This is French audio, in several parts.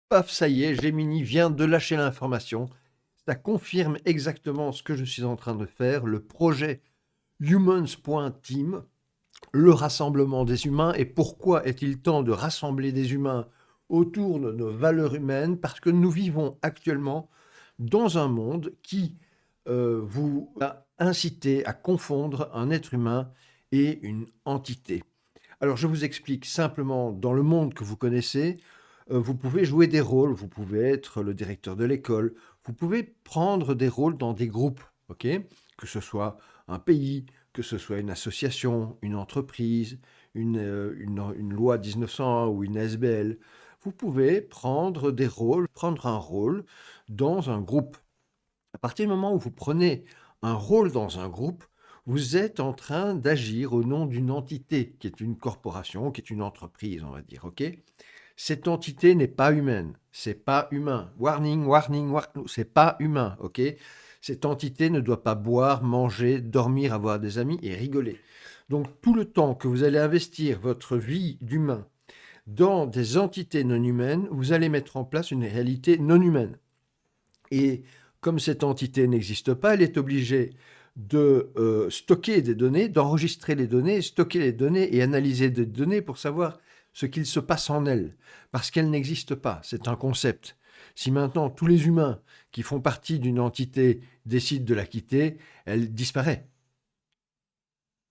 Paf, ça y est, Gemini vient de lâcher l'information. Ça confirme exactement ce que je suis en train de faire. Le projet Humans.team, le rassemblement des humains. Et pourquoi est-il temps de rassembler des humains autour de nos valeurs humaines? Parce que nous vivons actuellement dans un monde qui vous a incité à confondre un être humain et une entité. Alors je vous explique simplement, dans le monde que vous connaissez, vous pouvez jouer des rôles, vous pouvez être le directeur de l'école, vous pouvez prendre des rôles dans des groupes, ok? Que ce soit un pays, que ce soit une association, une entreprise, une loi 1901 ou une SBL. Vous pouvez prendre des rôles, prendre un rôle dans un groupe. À partir du moment où vous prenez un rôle dans un groupe, vous êtes en train d'agir au nom d'une entité, qui est une corporation, qui est une entreprise, on va dire, ok? Cette entité n'est pas humaine, c'est pas humain. Warning, warning, warning, c'est pas humain, ok? Cette entité ne doit pas boire, manger, dormir, avoir des amis et rigoler. Donc tout le temps que vous allez investir votre vie d'humain dans des entités non humaines, vous allez mettre en place une réalité non humaine. Et comme cette entité n'existe pas, elle est obligée de stocker des données, d'enregistrer les données, stocker les données et analyser des données pour savoir ce qu'il se passe en elle, parce qu'elle n'existe pas, c'est un concept. Si maintenant tous les humains qui font partie d'une entité décident de la quitter, elle disparaît,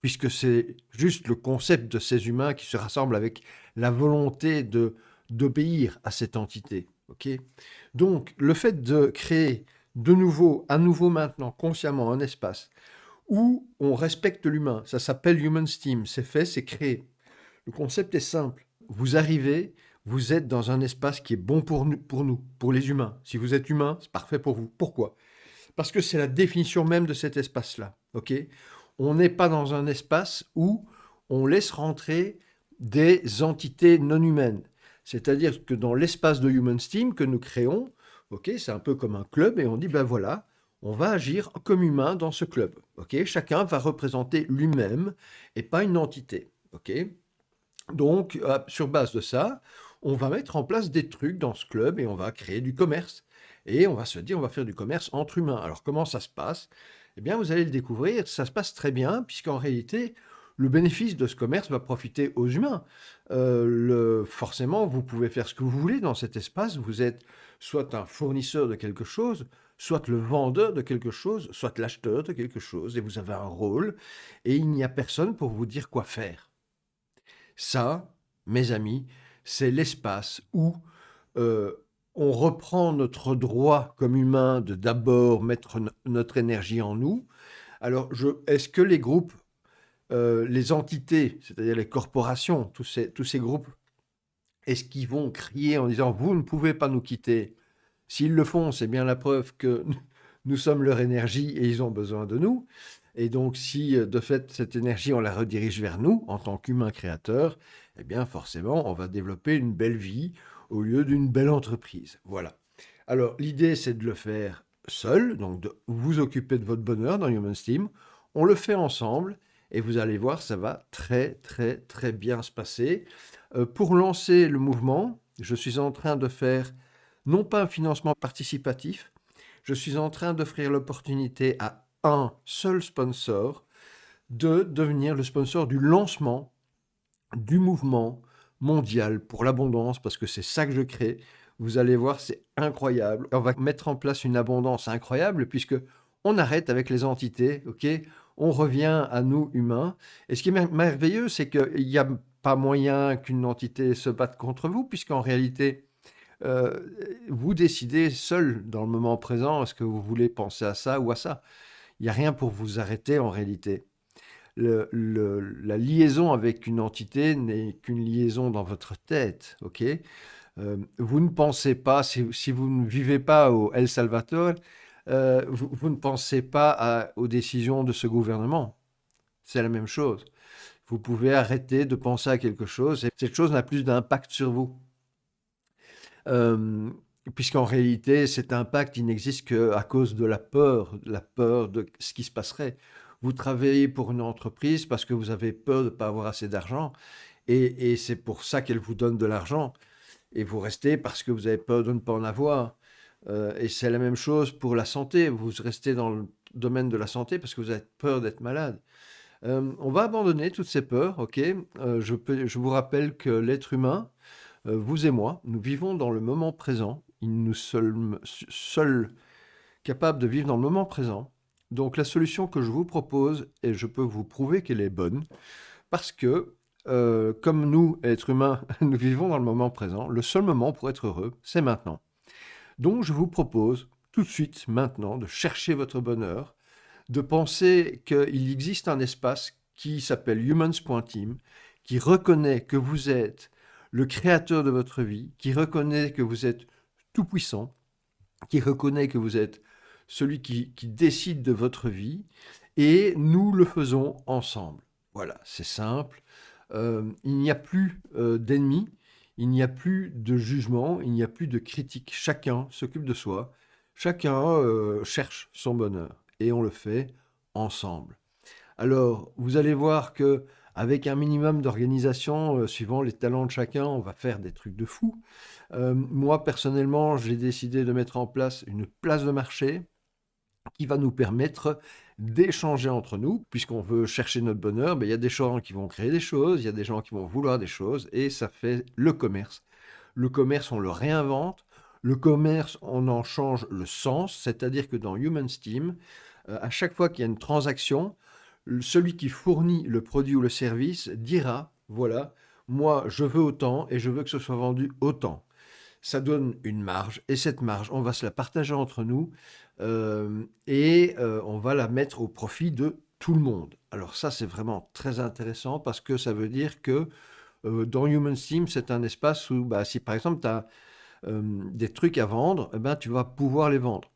puisque c'est juste le concept de ces humains qui se rassemblent avec la volonté d'obéir à cette entité. Ok. Donc, le fait de créer de nouveau, à nouveau maintenant, consciemment, un espace où on respecte l'humain, ça s'appelle Human Steam, c'est fait, c'est créé. Le concept est simple. Vous arrivez, vous êtes dans un espace qui est bon pour nous, pour les humains. Si vous êtes humain, c'est parfait pour vous. Pourquoi? Parce que c'est la définition même de cet espace-là. Ok. On n'est pas dans un espace où on laisse rentrer des entités non humaines. C'est-à-dire que dans l'espace de Human Steam que nous créons, ok, c'est un peu comme un club et on dit ben voilà, on va agir comme humain dans ce club. Ok, chacun va représenter lui-même et pas une entité. Ok, donc sur base de ça, on va mettre en place des trucs dans ce club et on va créer du commerce. Et on va se dire, on va faire du commerce entre humains. Alors comment ça se passe? Eh bien, vous allez le découvrir, ça se passe très bien, puisqu'en réalité, le bénéfice de ce commerce va profiter aux humains. Forcément, vous pouvez faire ce que vous voulez dans cet espace. Vous êtes soit un fournisseur de quelque chose, soit le vendeur de quelque chose, soit l'acheteur de quelque chose, et vous avez un rôle, et il n'y a personne pour vous dire quoi faire. Ça, mes amis, c'est l'espace où on reprend notre droit comme humain de d'abord mettre notre énergie en nous. Alors, est-ce que les groupes, les entités, c'est-à-dire les corporations, tous ces groupes, est-ce qu'ils vont crier en disant vous ne pouvez pas nous quitter? S'ils le font, c'est bien la preuve que nous sommes leur énergie et ils ont besoin de nous. Et donc, si de fait cette énergie, on la redirige vers nous en tant qu'humains créateurs, eh bien forcément, on va développer une belle vie au lieu d'une belle entreprise. Voilà. Alors, l'idée, c'est de le faire seul, donc de vous occuper de votre bonheur dans Human Steam. On le fait ensemble et vous allez voir, ça va très, très, très bien se passer. Pour lancer le mouvement, je suis en train de faire non pas un financement participatif, je suis en train d'offrir l'opportunité à un seul sponsor de devenir le sponsor du lancement du mouvement mondial pour l'abondance, parce que c'est ça que je crée. Vous allez voir, c'est incroyable. On va mettre en place une abondance incroyable puisque on arrête avec les entités, ok? On revient à nous humains. Et ce qui est merveilleux, c'est qu'il n'y a pas moyen qu'une entité se batte contre vous, puisqu'en réalité, euh, vous décidez seul dans le moment présent, est-ce que vous voulez penser à ça ou à ça. Il n'y a rien pour vous arrêter en réalité. La liaison avec une entité n'est qu'une liaison dans votre tête, ok? Vous ne pensez pas, si vous ne vivez pas au El Salvador, vous ne pensez pas aux décisions de ce gouvernement. C'est la même chose. Vous pouvez arrêter de penser à quelque chose et cette chose n'a plus d'impact sur vous. Euh, Puisqu'en réalité, cet impact, il n'existe qu'à cause de la peur de ce qui se passerait. Vous travaillez pour une entreprise parce que vous avez peur de ne pas avoir assez d'argent et c'est pour ça qu'elle vous donne de l'argent. et vous restez parce que vous avez peur de ne pas en avoir. Et c'est la même chose pour la santé. Vous restez dans le domaine de la santé parce que vous avez peur d'être malade. On va abandonner toutes ces peurs, ok? Je vous rappelle que l'être humain, vous et moi, nous vivons dans le moment présent. Nous sommes seuls capables de vivre dans le moment présent. Donc la solution que je vous propose, et je peux vous prouver qu'elle est bonne, parce que comme nous, êtres humains, nous vivons dans le moment présent, le seul moment pour être heureux, c'est maintenant. Donc je vous propose tout de suite, maintenant, de chercher votre bonheur, de penser qu'il existe un espace qui s'appelle humans.team, qui reconnaît que vous êtes le créateur de votre vie, qui reconnaît que vous êtes tout puissant, qui reconnaît que vous êtes celui qui décide de votre vie, et nous le faisons ensemble. Voilà, c'est simple. Il n'y a plus d'ennemis, il n'y a plus de jugement, il n'y a plus de critique. Chacun s'occupe de soi, chacun cherche son bonheur, et on le fait ensemble. Alors, vous allez voir que avec un minimum d'organisation, suivant les talents de chacun, on va faire des trucs de fou. Moi, personnellement, j'ai décidé de mettre en place une place de marché qui va nous permettre d'échanger entre nous, puisqu'on veut chercher notre bonheur. Mais il y a des gens qui vont créer des choses, il y a des gens qui vont vouloir des choses, et ça fait le commerce. Le commerce, on le réinvente. Le commerce, on en change le sens, c'est-à-dire que dans Human Steam, à chaque fois qu'il y a une transaction, celui qui fournit le produit ou le service dira, voilà, moi je veux autant et je veux que ce soit vendu autant. Ça donne une marge, et cette marge, on va se la partager entre nous, on va la mettre au profit de tout le monde. Alors ça, c'est vraiment très intéressant parce que ça veut dire que dans Human Steam, c'est un espace où, bah, si par exemple tu as des trucs à vendre, eh ben, tu vas pouvoir les vendre.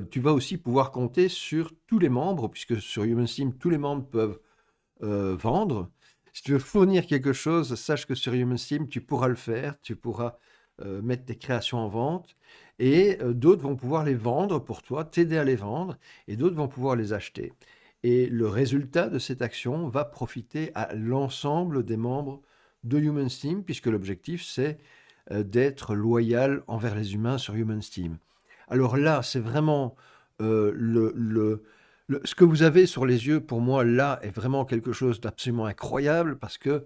Tu vas aussi pouvoir compter sur tous les membres, puisque sur Human Steam, tous les membres peuvent vendre. Si tu veux fournir quelque chose, sache que sur Human Steam, tu pourras le faire, tu pourras mettre tes créations en vente, et d'autres vont pouvoir les vendre pour toi, t'aider à les vendre, et d'autres vont pouvoir les acheter. Et le résultat de cette action va profiter à l'ensemble des membres de Human Steam, puisque l'objectif, c'est d'être loyal envers les humains sur Human Steam. Alors là, c'est vraiment ce que vous avez sur les yeux, pour moi, là, est vraiment quelque chose d'absolument incroyable parce que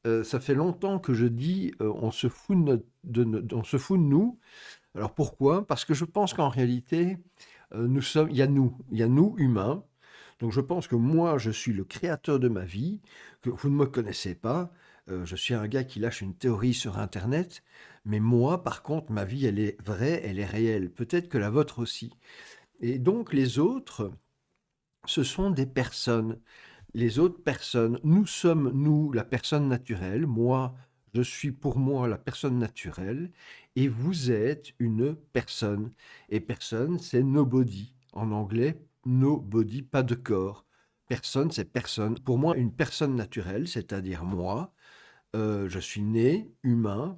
ça fait longtemps que je dis on se fout on se fout de nous. Alors pourquoi? Parce que je pense qu'en réalité, il y a nous humains. Donc je pense que moi, je suis le créateur de ma vie, que vous ne me connaissez pas. Je suis un gars qui lâche une théorie sur Internet, mais moi, par contre, ma vie, elle est vraie, elle est réelle. Peut-être que la vôtre aussi. Et donc les autres, ce sont des personnes. Les autres personnes, nous sommes, nous, la personne naturelle. Moi, je suis pour moi la personne naturelle. Et vous êtes une personne. Et personne, c'est nobody. En anglais, nobody, pas de corps. Personne, c'est personne. Pour moi, une personne naturelle, c'est-à-dire moi, je suis né humain.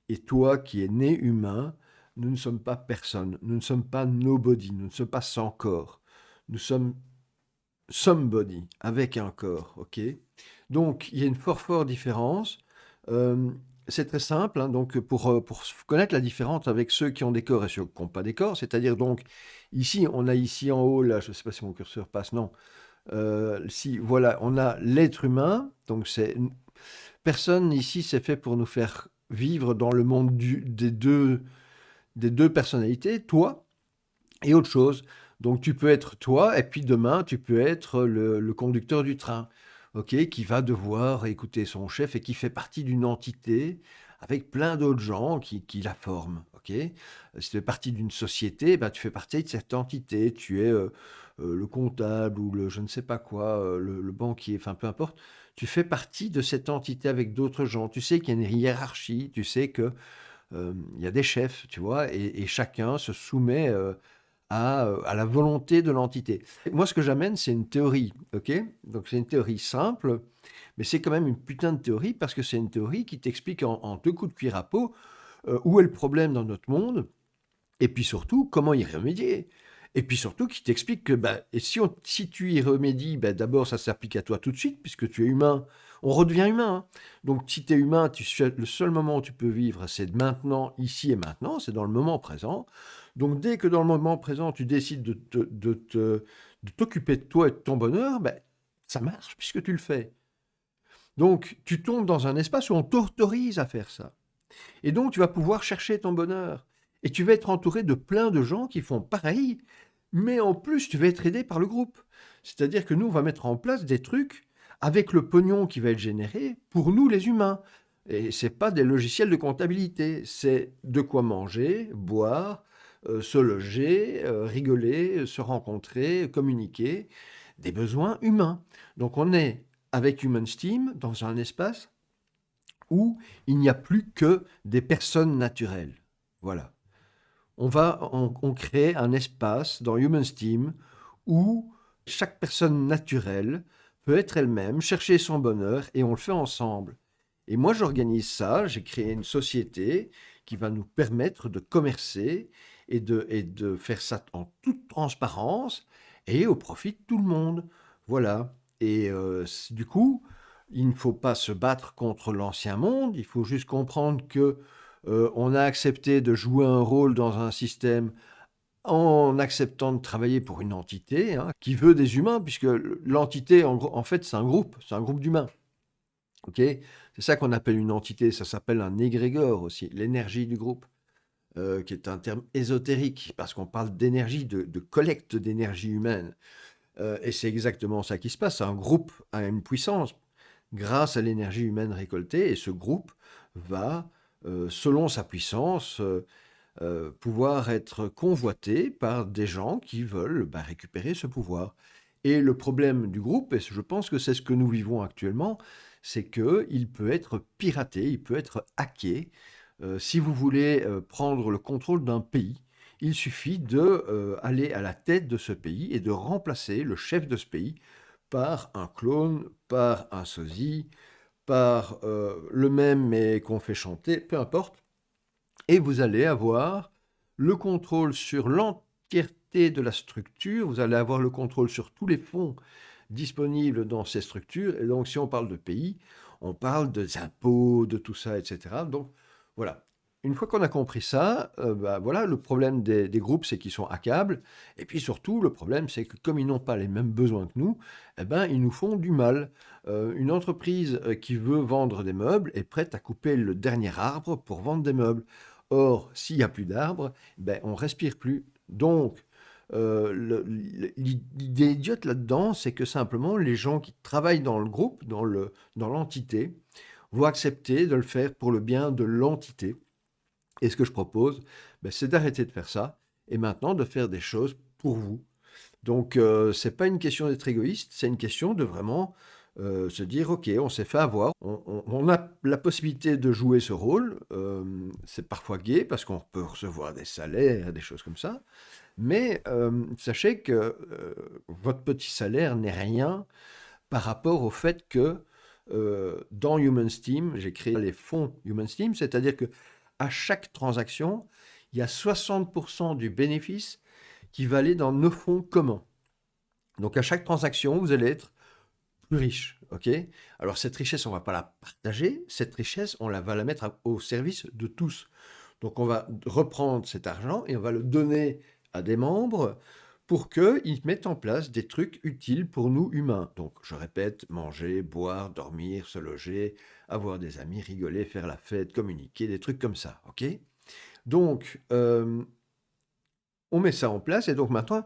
Et toi qui es né humain, nous ne sommes pas personne. Nous ne sommes pas nobody. Nous ne sommes pas sans corps. Nous sommes somebody, avec un corps, ok? Donc, il y a une fort différence. Euh, c'est très simple, hein, donc pour connaître la différence avec ceux qui ont des corps et ceux qui n'ont pas des corps, c'est-à-dire donc, ici, on a ici en haut, là, je ne sais pas si mon curseur passe, non. Si, voilà, on a l'être humain, donc personne ici c'est fait pour nous faire vivre dans le monde des deux personnalités, toi et autre chose. Donc tu peux être toi, et puis demain, tu peux être le conducteur du train, ok, qui va devoir écouter son chef et qui fait partie d'une entité avec plein d'autres gens qui la forment, ok. Si tu fais partie d'une société, ben, tu fais partie de cette entité, tu es le comptable ou le je ne sais pas quoi, le banquier, enfin peu importe, tu fais partie de cette entité avec d'autres gens. Tu sais qu'il y a une hiérarchie, tu sais que il y a des chefs, tu vois, et chacun se soumet à la volonté de l'entité. Moi, ce que j'amène, c'est une théorie, ok? Donc, c'est une théorie simple, mais c'est quand même une putain de théorie parce que c'est une théorie qui t'explique en deux coups de cuir à peau où est le problème dans notre monde et puis surtout comment y remédier. Et puis surtout qui t'explique que si tu y remédies, d'abord ça s'applique à toi tout de suite, puisque tu es humain, on redevient humain, hein. Donc si tu es humain, le seul moment où tu peux vivre, c'est maintenant, ici et maintenant, c'est dans le moment présent. Donc dès que dans le moment présent, tu décides de t'occuper de toi et de ton bonheur, ça marche puisque tu le fais. Donc tu tombes dans un espace où on t'autorise à faire ça. Et donc tu vas pouvoir chercher ton bonheur. Et tu vas être entouré de plein de gens qui font pareil, mais en plus tu vas être aidé par le groupe. C'est-à-dire que nous, on va mettre en place des trucs avec le pognon qui va être généré pour nous les humains. Et c'est pas des logiciels de comptabilité, c'est de quoi manger, boire, se loger, rigoler, se rencontrer, communiquer, des besoins humains. Donc on est avec Human Steam dans un espace où il n'y a plus que des personnes naturelles. Voilà. On crée un espace dans Human Steam où chaque personne naturelle peut être elle-même, chercher son bonheur, et on le fait ensemble. Et moi, j'organise ça, j'ai créé une société qui va nous permettre de commercer et de faire ça en toute transparence et au profit de tout le monde. Voilà. Et du coup, il ne faut pas se battre contre l'ancien monde, il faut juste comprendre que on a accepté de jouer un rôle dans un système en acceptant de travailler pour une entité, hein, qui veut des humains, puisque l'entité, en fait, c'est un groupe d'humains. Ok. C'est ça qu'on appelle une entité, ça s'appelle un égrégore aussi, l'énergie du groupe, qui est un terme ésotérique, parce qu'on parle d'énergie, de collecte d'énergie humaine. Et c'est exactement ça qui se passe. Un groupe a une puissance grâce à l'énergie humaine récoltée, et ce groupe va, selon sa puissance, pouvoir être convoité par des gens qui veulent récupérer ce pouvoir. Et le problème du groupe, et je pense que c'est ce que nous vivons actuellement, c'est qu'il peut être piraté, il peut être hacké. Si vous voulez prendre le contrôle d'un pays, il suffit d'aller à la tête de ce pays et de remplacer le chef de ce pays par un clone, par un sosie, par le même mais qu'on fait chanter, peu importe. Et vous allez avoir le contrôle sur l'entièreté de la structure, vous allez avoir le contrôle sur tous les fonds disponibles dans ces structures. Et donc, si on parle de pays, on parle des impôts, de tout ça, etc. Donc, voilà. Une fois qu'on a compris ça, voilà, le problème des groupes, c'est qu'ils sont hackables. Et puis surtout, le problème, c'est que comme ils n'ont pas les mêmes besoins que nous, ils nous font du mal. Une entreprise qui veut vendre des meubles est prête à couper le dernier arbre pour vendre des meubles. Or, s'il n'y a plus d'arbres, on ne respire plus. Donc, l'idée idiote là-dedans, c'est que simplement les gens qui travaillent dans le groupe, dans l'entité, vont accepter de le faire pour le bien de l'entité. Et ce que je propose, c'est d'arrêter de faire ça et maintenant de faire des choses pour vous. Donc, c'est pas une question d'être égoïste, c'est une question de vraiment se dire, ok, on s'est fait avoir, on a la possibilité de jouer ce rôle, c'est parfois gai parce qu'on peut recevoir des salaires, des choses comme ça, mais sachez que votre petit salaire n'est rien par rapport au fait que dans Human Steam, j'ai créé les fonds Human Steam, c'est-à-dire que à chaque transaction, il y a 60% du bénéfice qui va aller dans nos fonds communs. Donc à chaque transaction, vous allez être plus riche, ok? Alors cette richesse, on ne va pas la partager, cette richesse, va la mettre au service de tous. Donc on va reprendre cet argent et on va le donner à des membres pour qu'ils mettent en place des trucs utiles pour nous humains. Donc je répète, manger, boire, dormir, se loger, avoir des amis, rigoler, faire la fête, communiquer, des trucs comme ça, ok? Donc on met ça en place et donc maintenant,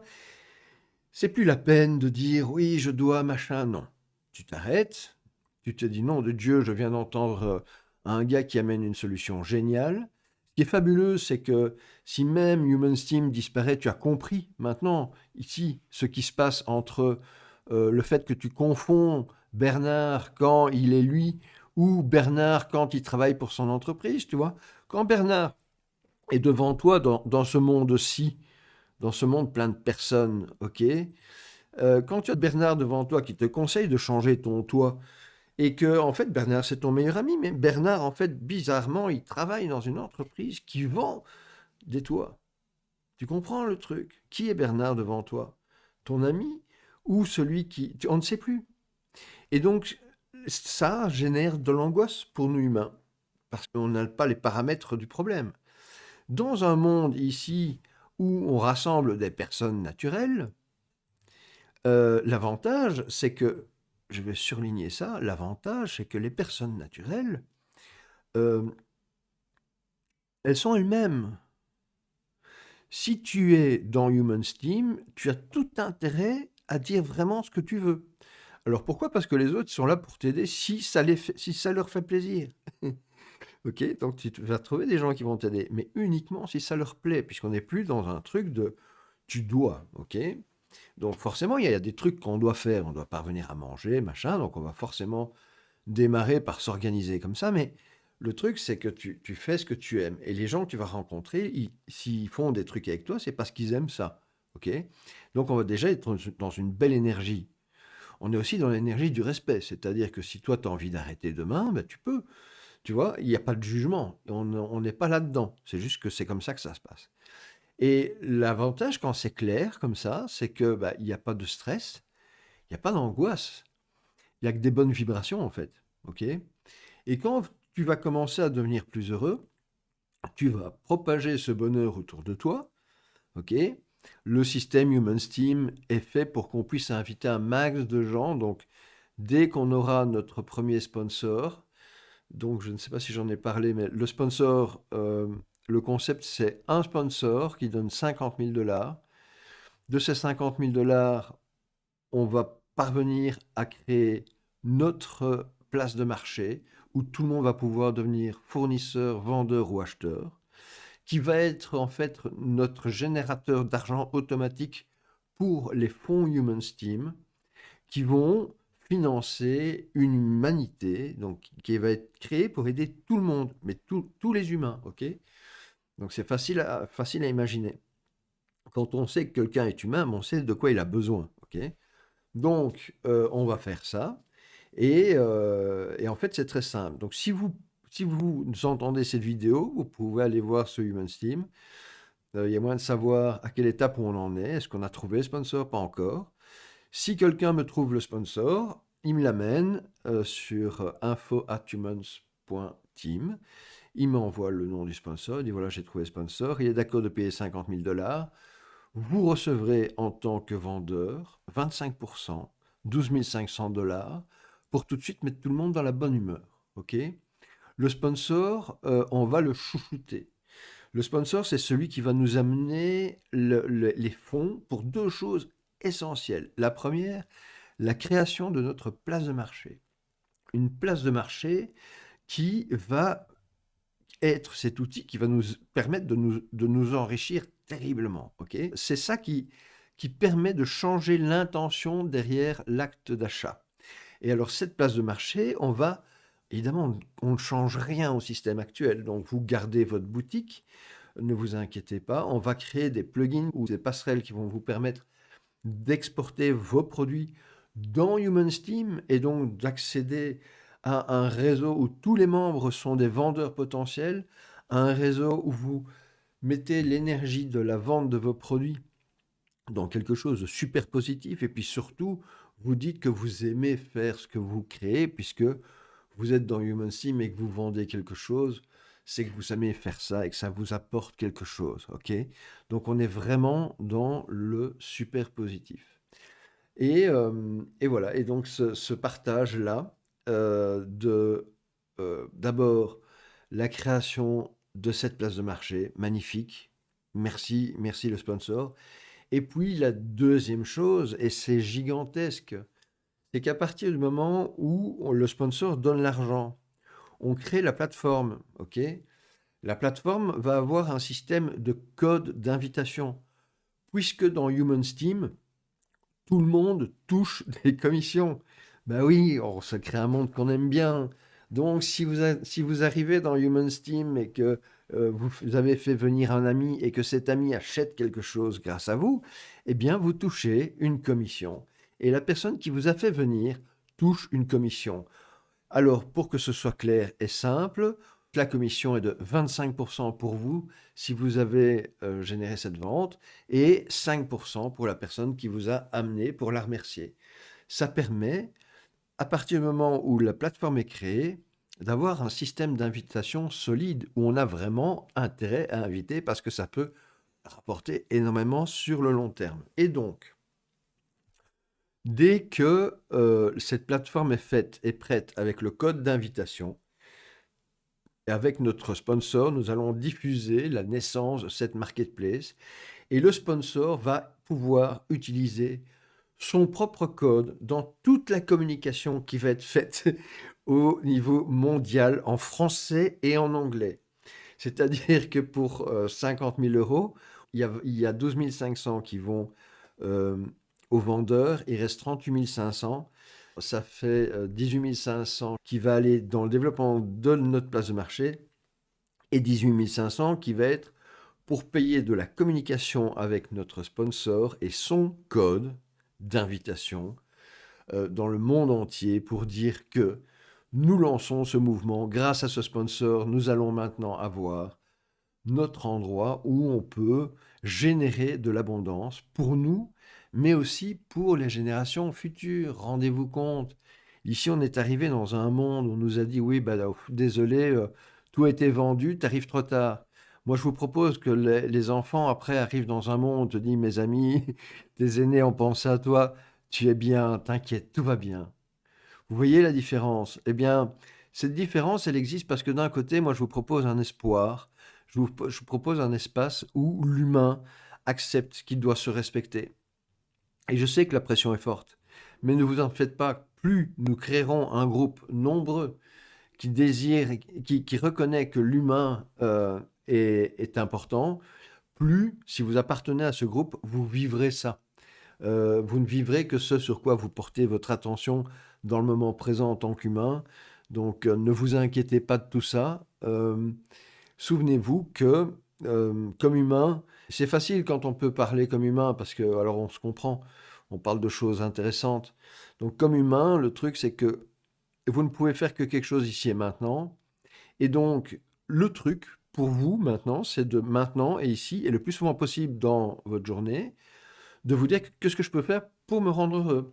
c'est plus la peine de dire oui, je dois, machin, non. Tu t'arrêtes, tu te dis non de Dieu, je viens d'entendre un gars qui amène une solution géniale. Ce qui est fabuleux, c'est que si même Human Steam disparaît, tu as compris maintenant ici ce qui se passe entre le fait que tu confonds Bernard quand il est lui ou Bernard quand il travaille pour son entreprise, tu vois. Quand Bernard est devant toi dans ce monde-ci, dans ce monde plein de personnes, ok. Quand tu as Bernard devant toi qui te conseille de changer ton toit, et que, en fait, Bernard, c'est ton meilleur ami, mais Bernard, en fait, bizarrement, il travaille dans une entreprise qui vend des toits. Tu comprends le truc? Qui est Bernard devant toi? Ton ami ou celui qui... On ne sait plus. Et donc, ça génère de l'angoisse pour nous humains, parce qu'on n'a pas les paramètres du problème. Dans un monde ici où on rassemble des personnes naturelles, l'avantage, c'est que, je vais surligner ça, l'avantage, c'est que les personnes naturelles, euh, elles sont elles-mêmes. Si tu es dans Human Steam, tu as tout intérêt à dire vraiment ce que tu veux. Alors pourquoi? Parce que les autres sont là pour t'aider si ça leur fait plaisir. Ok, donc tu vas trouver des gens qui vont t'aider, mais uniquement si ça leur plaît, puisqu'on n'est plus dans un truc de tu dois, ok? Donc forcément, il y a des trucs qu'on doit faire, on doit parvenir à manger, machin, donc on va forcément démarrer par s'organiser comme ça, mais le truc, c'est que tu fais ce que tu aimes. Et les gens que tu vas rencontrer, s'ils font des trucs avec toi, c'est parce qu'ils aiment ça, ok? Donc on va déjà être dans une belle énergie. On est aussi dans l'énergie du respect, c'est-à-dire que si toi, tu as envie d'arrêter demain, ben, tu peux. Tu vois, il n'y a pas de jugement. On n'est pas là-dedans. C'est juste que c'est comme ça que ça se passe. Et l'avantage quand c'est clair comme ça, c'est que bah, il n'y a pas de stress, il n'y a pas d'angoisse. Il n'y a que des bonnes vibrations en fait. Ok? Et quand tu vas commencer à devenir plus heureux, tu vas propager ce bonheur autour de toi. Ok? Le système Human Steam est fait pour qu'on puisse inviter un max de gens. Donc, dès qu'on aura notre premier sponsor, donc, je ne sais pas si j'en ai parlé, mais le sponsor, le concept, c'est un sponsor qui donne 50 000 dollars. De ces 50 000 dollars, on va parvenir à créer notre place de marché où tout le monde va pouvoir devenir fournisseur, vendeur ou acheteur, qui va être en fait notre générateur d'argent automatique pour les fonds Human Steam qui vont financer une humanité donc, qui va être créée pour aider tout le monde, mais tous les humains, ok? Donc c'est facile à imaginer. Quand on sait que quelqu'un est humain, on sait de quoi il a besoin, ok? Donc on va faire ça, et en fait c'est très simple. Donc si vous entendez cette vidéo, vous pouvez aller voir ce Human Steam. Il y a moyen de savoir à quelle étape où on en est. Est-ce qu'on a trouvé le sponsor? Pas encore. Si quelqu'un me trouve le sponsor, il me l'amène sur info@humans.team. Il m'envoie le nom du sponsor. Il dit voilà, j'ai trouvé le sponsor. Il est d'accord de payer 50 000 dollars. Vous recevrez en tant que vendeur 25%, 12 500 dollars, pour tout de suite mettre tout le monde dans la bonne humeur. Ok? Le sponsor, on va le chouchouter. Le sponsor, c'est celui qui va nous amener les fonds pour deux choses essentielles. La première, la création de notre place de marché. Une place de marché qui va être cet outil qui va nous permettre de nous enrichir terriblement. Ok? C'est ça qui permet de changer l'intention derrière l'acte d'achat. Et alors, cette place de marché, évidemment, on ne change rien au système actuel. Donc, vous gardez votre boutique, ne vous inquiétez pas. On va créer des plugins ou des passerelles qui vont vous permettre d'exporter vos produits dans Human Steam et donc d'accéder à un réseau où tous les membres sont des vendeurs potentiels, à un réseau où vous mettez l'énergie de la vente de vos produits dans quelque chose de super positif et puis surtout, vous dites que vous aimez faire ce que vous créez puisque vous êtes dans Human Steam et que vous vendez quelque chose, c'est que vous aimez faire ça et que ça vous apporte quelque chose, ok? Donc on est vraiment dans le super positif. Et voilà, et donc ce partage-là d'abord la création de cette place de marché, magnifique, merci, merci le sponsor. Et puis la deuxième chose, et c'est gigantesque, c'est qu'à partir du moment où le sponsor donne l'argent, on crée la plateforme, ok? La plateforme va avoir un système de code d'invitation, puisque dans Human Steam, tout le monde touche des commissions. Ben oui, on se crée un monde qu'on aime bien. Donc, si vous arrivez dans Human Steam et que vous avez fait venir un ami et que cet ami achète quelque chose grâce à vous, eh bien, vous touchez une commission. Et la personne qui vous a fait venir touche une commission. Alors, pour que ce soit clair et simple, La commission est de 25% pour vous si vous avez généré cette vente et 5% pour la personne qui vous a amené pour la remercier. Ça permet, à partir du moment où la plateforme est créée, d'avoir un système d'invitation solide où on a vraiment intérêt à inviter parce que ça peut rapporter énormément sur le long terme. Et donc, dès que cette plateforme est faite et prête avec le code d'invitation, et avec notre sponsor, nous allons diffuser la naissance de cette marketplace et le sponsor va pouvoir utiliser son propre code dans toute la communication qui va être faite au niveau mondial en français et en anglais. C'est-à-dire que pour 50 000 euros, il y a 12 500 qui vont euh, aux vendeurs, il reste 38 500. Ça fait 18 500 qui va aller dans le développement de notre place de marché et 18 500 qui va être pour payer de la communication avec notre sponsor et son code d'invitation dans le monde entier pour dire que nous lançons ce mouvement. Grâce à ce sponsor, nous allons maintenant avoir notre endroit où on peut générer de l'abondance pour nous, mais aussi pour les générations futures. Rendez-vous compte, ici on est arrivé dans un monde où on nous a dit oui, bah, là, désolé, tout a été vendu, t'arrives trop tard. Moi, je vous propose que les enfants, après, arrivent dans un monde, on te dit, mes amis, tes aînés ont pensé à toi, tu es bien, t'inquiète, tout va bien. Vous voyez la différence? Eh bien, cette différence, elle existe parce que d'un côté, moi, je vous propose un espoir, je vous propose un espace où l'humain accepte qu'il doit se respecter. Et je sais que la pression est forte, mais ne vous en faites pas, plus nous créerons un groupe nombreux qui désire, qui reconnaît que l'humain est important, plus, si vous appartenez à ce groupe, vous vivrez ça. Vous ne vivrez que ce sur quoi vous portez votre attention dans le moment présent en tant qu'humain. Donc, ne vous inquiétez pas de tout ça. Souvenez-vous que, comme humain, c'est facile quand on peut parler comme humain, parce que alors on se comprend, on parle de choses intéressantes. Donc, comme humain, le truc, c'est que vous ne pouvez faire que quelque chose ici et maintenant. Et donc, le truc pour vous maintenant, c'est de maintenant et ici, et le plus souvent possible dans votre journée, de vous dire qu'est-ce que je peux faire pour me rendre heureux.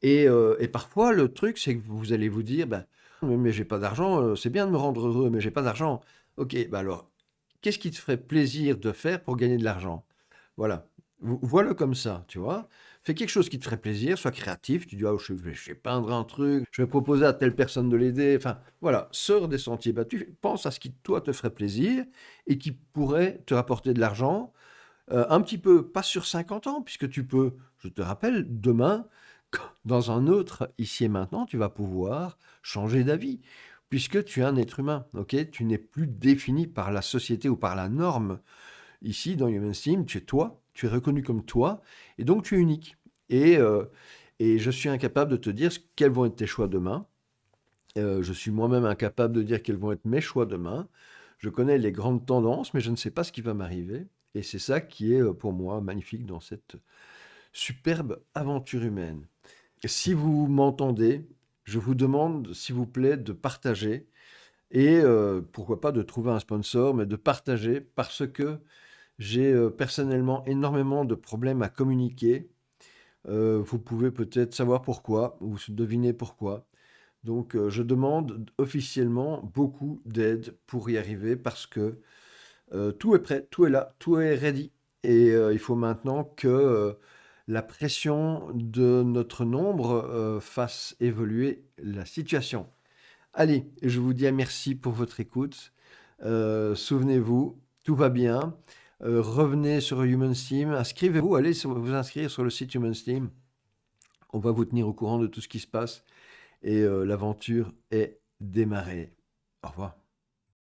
Et parfois, le truc, c'est que vous allez vous dire, bah, mais j'ai pas d'argent, c'est bien de me rendre heureux, mais j'ai pas d'argent. Ok, bah alors, qu'est-ce qui te ferait plaisir de faire pour gagner de l'argent? Voilà. Vois-le comme ça, tu vois. Fais quelque chose qui te ferait plaisir, sois créatif. Tu dis, ah, je vais peindre un truc, je vais proposer à telle personne de l'aider. Enfin, voilà, sors des sentiers battus, pense à ce qui, toi, te ferait plaisir et qui pourrait te rapporter de l'argent. Un petit peu, pas sur 50 ans, puisque tu peux, je te rappelle, demain, dans un autre ici et maintenant, tu vas pouvoir changer d'avis, puisque tu es un être humain, ok? Tu n'es plus défini par la société ou par la norme. Ici, dans Human Steam, tu es toi, tu es reconnu comme toi, et donc tu es unique. Et je suis incapable de te dire quels vont être tes choix demain. Je suis moi-même incapable de dire quels vont être mes choix demain. Je connais les grandes tendances, mais je ne sais pas ce qui va m'arriver. Et c'est ça qui est pour moi magnifique dans cette superbe aventure humaine. Si vous m'entendez, je vous demande, s'il vous plaît, de partager et pourquoi pas de trouver un sponsor, mais de partager parce que j'ai personnellement énormément de problèmes à communiquer. Vous pouvez peut-être savoir pourquoi ou deviner pourquoi. Donc, je demande officiellement beaucoup d'aide pour y arriver parce que tout est prêt, tout est là, tout est ready. Et il faut maintenant que la pression de notre nombre fasse évoluer la situation. Allez, je vous dis merci pour votre écoute. Souvenez-vous, tout va bien. Revenez sur Human Steam, inscrivez-vous, allez vous inscrire sur le site Human Steam. On va vous tenir au courant de tout ce qui se passe et l'aventure est démarrée. Au revoir.